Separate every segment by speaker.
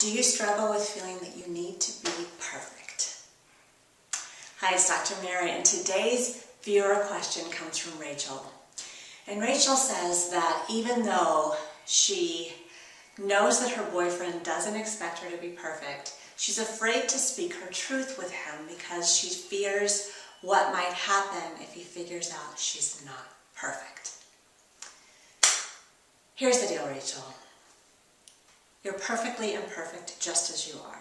Speaker 1: Do you struggle with feeling that you need to be perfect? Hi, it's Dr. Mary, and today's viewer question comes from Rachel. And Rachel says that even though she knows that her boyfriend doesn't expect her to be perfect, she's afraid to speak her truth with him because she fears what might happen if he figures out she's not perfect. Here's the deal, Rachel. You're perfectly imperfect just as you are.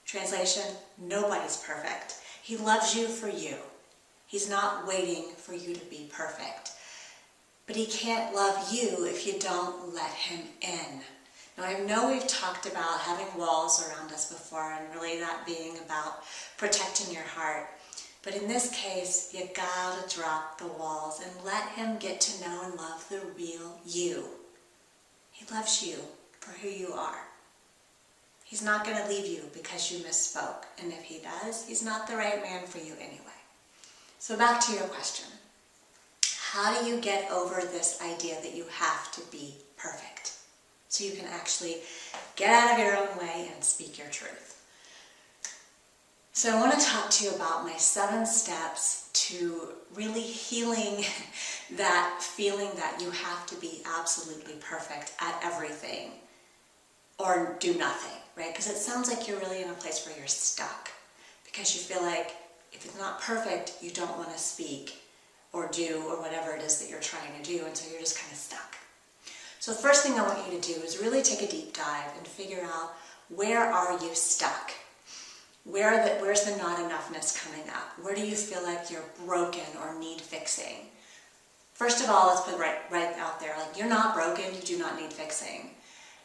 Speaker 1: Translation, nobody's perfect. He loves you for you. He's not waiting for you to be perfect. But he can't love you if you don't let him in. Now, I know we've talked about having walls around us before and really that being about protecting your heart. But in this case, you gotta drop the walls and let him get to know and love the real you. He loves you for who you are. He's not going to leave you because you misspoke. And if he does, he's not the right man for you anyway. So back to your question. How do you get over this idea that you have to be perfect so you can actually get out of your own way and speak your truth? So I want to talk to you about my 7 steps to really healing that feeling that you have to be absolutely perfect at everything or do nothing, right? Because it sounds like you're really in a place where you're stuck because you feel like if it's not perfect, you don't want to speak or do or whatever it is that you're trying to do, and so you're just kind of stuck. So the first thing I want you to do is really take a deep dive and figure out, where are you stuck? Where's the not enoughness coming up? Where do you feel like you're broken or need fixing? First of all, let's put right out there, like, you're not broken, you do not need fixing.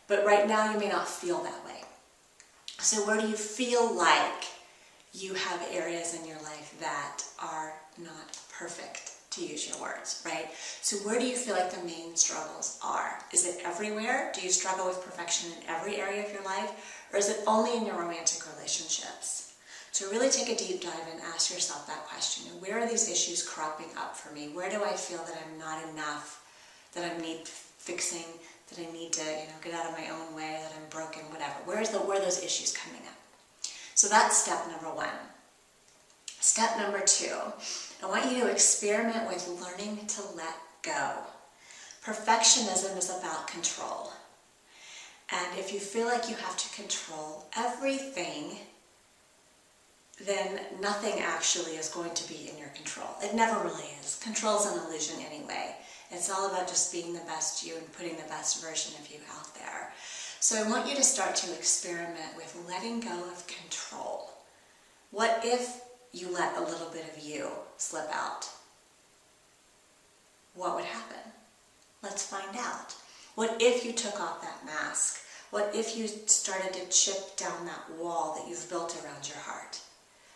Speaker 1: But right now you may not feel that way. So where do you feel like you have areas in your life that are not perfect, to use your words, right? So where do you feel like the main struggles are? Is it everywhere? Do you struggle with perfection in every area of your life? Or is it only in your romantic relationships? So really take a deep dive and ask yourself that question. Where are these issues cropping up for me? Where do I feel that I'm not enough, that I need fixing, that I need to, get out of my own way, that I'm broken, whatever? Where are those issues coming up? So that's step number 1. Step number 2, I want you to experiment with learning to let go. Perfectionism is about control. And if you feel like you have to control everything, then nothing actually is going to be in your control. It never really is. Control is an illusion anyway. It's all about just being the best you and putting the best version of you out there. So I want you to start to experiment with letting go of control. What if you let a little bit of you slip out? What would happen? Let's find out. What if you took off that mask? What if you started to chip down that wall that you've built around your heart?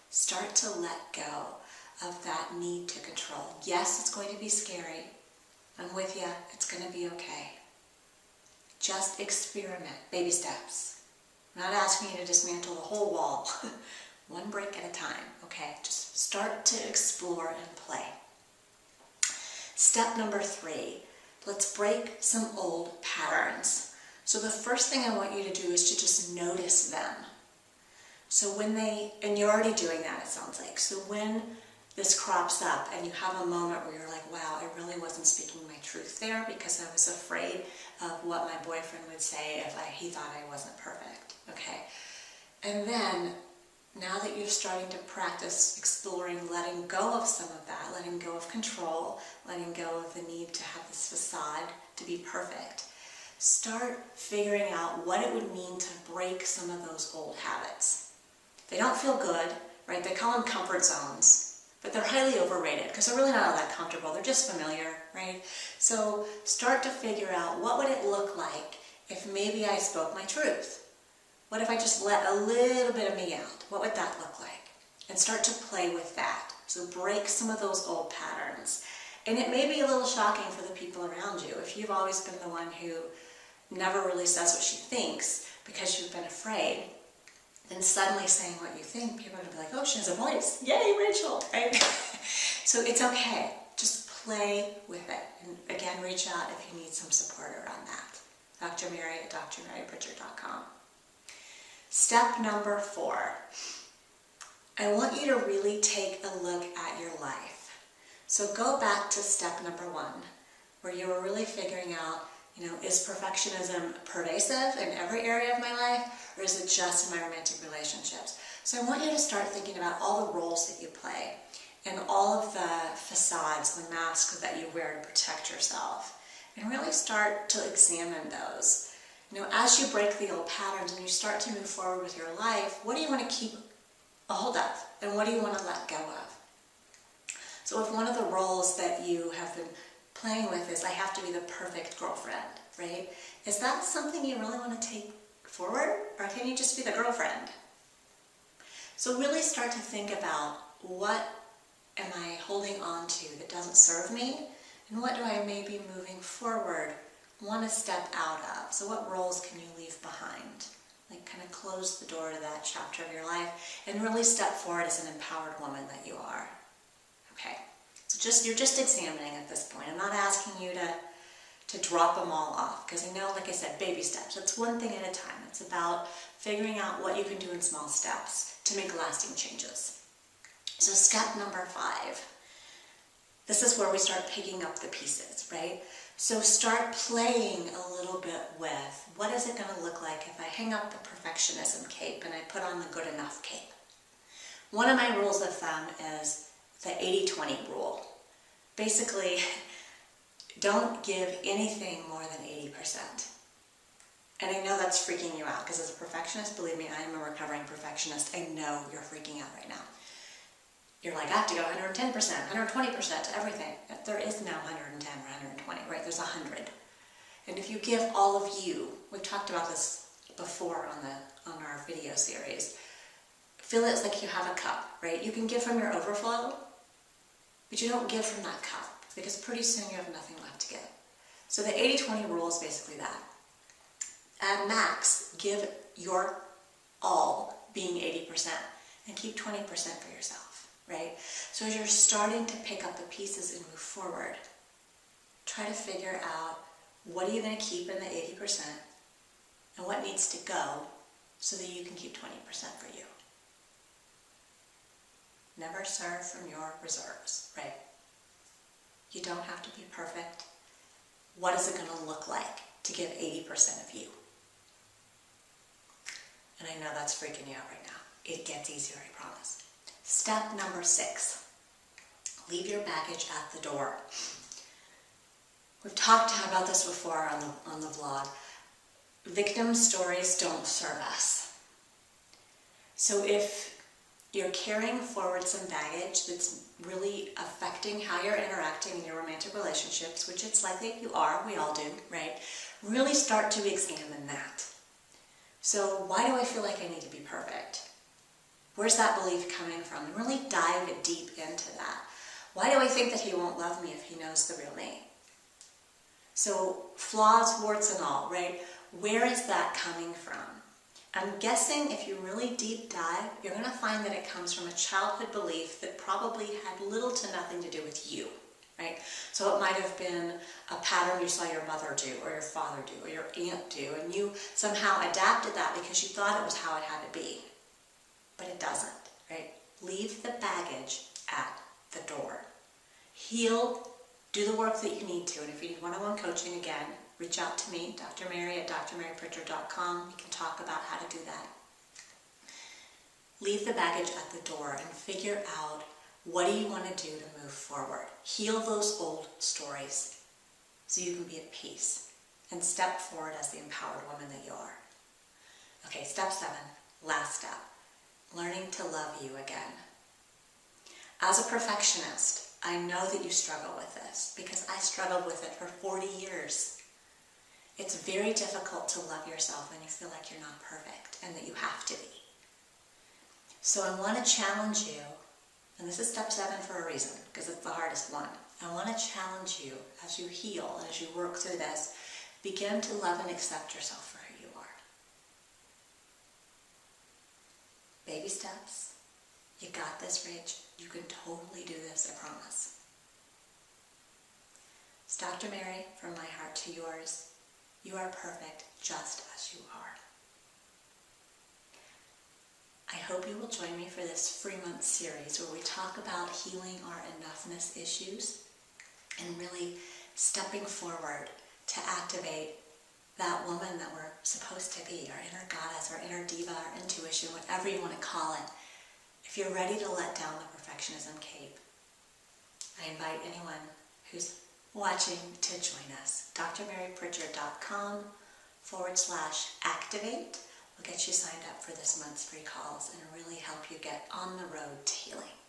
Speaker 1: Start to let go of that need to control. Yes, it's going to be scary. I'm with you. It's going to be okay. Just experiment. Baby steps. I'm not asking you to dismantle the whole wall. One brick at a time, okay? Just start to explore and play. Step number 3, let's break some old patterns. So the first thing I want you to do is to just notice them. So and you're already doing that, it sounds like. So when this crops up and you have a moment where you're like, wow, I really wasn't speaking my truth there because I was afraid of what my boyfriend would say if he thought I wasn't perfect, okay? And then, now that you're starting to practice exploring letting go of some of that, letting go of control, letting go of the need to have this facade to be perfect, start figuring out what it would mean to break some of those old habits. They don't feel good, right? They call them comfort zones, but they're highly overrated because they're really not all that comfortable. They're just familiar, right? So start to figure out, what would it look like if maybe I spoke my truth? What if I just let a little bit of me out? What would that look like? And start to play with that. So break some of those old patterns. And it may be a little shocking for the people around you. If you've always been the one who never really says what she thinks because you've been afraid, then suddenly saying what you think, people are going to be like, oh, she has a voice. Yay, Rachel, right? So it's okay. Just play with it. And again, reach out if you need some support around that. Dr. Mary at drmarypritchard.com. Step number 4. I want you to really take a look at your life. So go back to step number 1, where you were really figuring out, is perfectionism pervasive in every area of my life, or is it just in my romantic relationships? So I want you to start thinking about all the roles that you play and all of the facades, the masks that you wear to protect yourself, and really start to examine those. As you break the old patterns and you start to move forward with your life, what do you want to keep a hold of, and what do you want to let go of? So if one of the roles that you have been playing with is, I have to be the perfect girlfriend, right? Is that something you really want to take forward, or can you just be the girlfriend? So really start to think about, what am I holding on to that doesn't serve me, and what do I maybe moving forward want to step out of? So what roles can you leave behind? Like, kind of close the door to that chapter of your life and really step forward as an empowered woman that you are. Okay, so you're just examining at this point. I'm not asking you to drop them all off, because I know, like I said, baby steps. It's one thing at a time. It's about figuring out what you can do in small steps to make lasting changes. So step number 5. This is where we start picking up the pieces, right? So start playing a little bit with, what is it going to look like if I hang up the perfectionism cape and I put on the good enough cape? One of my rules of thumb is the 80-20 rule. Basically, don't give anything more than 80%. And I know that's freaking you out, because as a perfectionist, believe me, I am a recovering perfectionist. I know you're freaking out right now. You're like, I have to go 110%, 120% to everything. There is no 110 or 120, right? There's 100. And if you give all of you, we've talked about this before on our video series, feel it's like you have a cup, right? You can give from your overflow, but you don't give from that cup, because pretty soon you have nothing left to give. So the 80-20 rule is basically that. At max, give your all, being 80%, and keep 20% for yourself. Right? So as you're starting to pick up the pieces and move forward, try to figure out, what are you going to keep in the 80% and what needs to go so that you can keep 20% for you. Never serve from your reserves, right? You don't have to be perfect. What is it going to look like to give 80% of you? And I know that's freaking you out right now. It gets easier, I promise. Step number 6, leave your baggage at the door. We've talked about this before on the vlog. Victim stories don't serve us. So if you're carrying forward some baggage that's really affecting how you're interacting in your romantic relationships, which it's likely you are, we all do, right? Really start to examine that. So why do I feel like I need to be perfect? Where's that belief coming from? And really dive deep into that. Why do I think that he won't love me if he knows the real me? So flaws, warts and all, right? Where is that coming from? I'm guessing if you really deep dive, you're going to find that it comes from a childhood belief that probably had little to nothing to do with you, right? So it might have been a pattern you saw your mother do, or your father do, or your aunt do, and you somehow adapted that because you thought it was how it had to be. But it doesn't, right? Leave the baggage at the door. Heal, do the work that you need to, and if you need one-on-one coaching, again, reach out to me, Dr. Mary at drmarypritchard.com. We can talk about how to do that. Leave the baggage at the door and figure out, what do you want to do to move forward? Heal those old stories so you can be at peace and step forward as the empowered woman that you are. Okay, step 7, last step. Learning to love you again. As a perfectionist, I know that you struggle with this, because I struggled with it for 40 years. It's very difficult to love yourself when you feel like you're not perfect and that you have to be. So I want to challenge you, and this is step 7 for a reason, because it's the hardest one. I want to challenge you as you heal, as you work through this, begin to love and accept yourself for who you are. Baby steps. You got this, Rach. You can totally do this, I promise. It's Dr. Mary, from my heart to yours. You are perfect just as you are. I hope you will join me for this free-month series where we talk about healing our enoughness issues and really stepping forward to activate that woman that we're supposed to be, our inner goddess, our inner diva, our intuition, whatever you want to call it. If you're ready to let down the perfectionism cape, I invite anyone who's watching to join us. drmarypritchard.com/activate will get you signed up for this month's free calls and really help you get on the road to healing.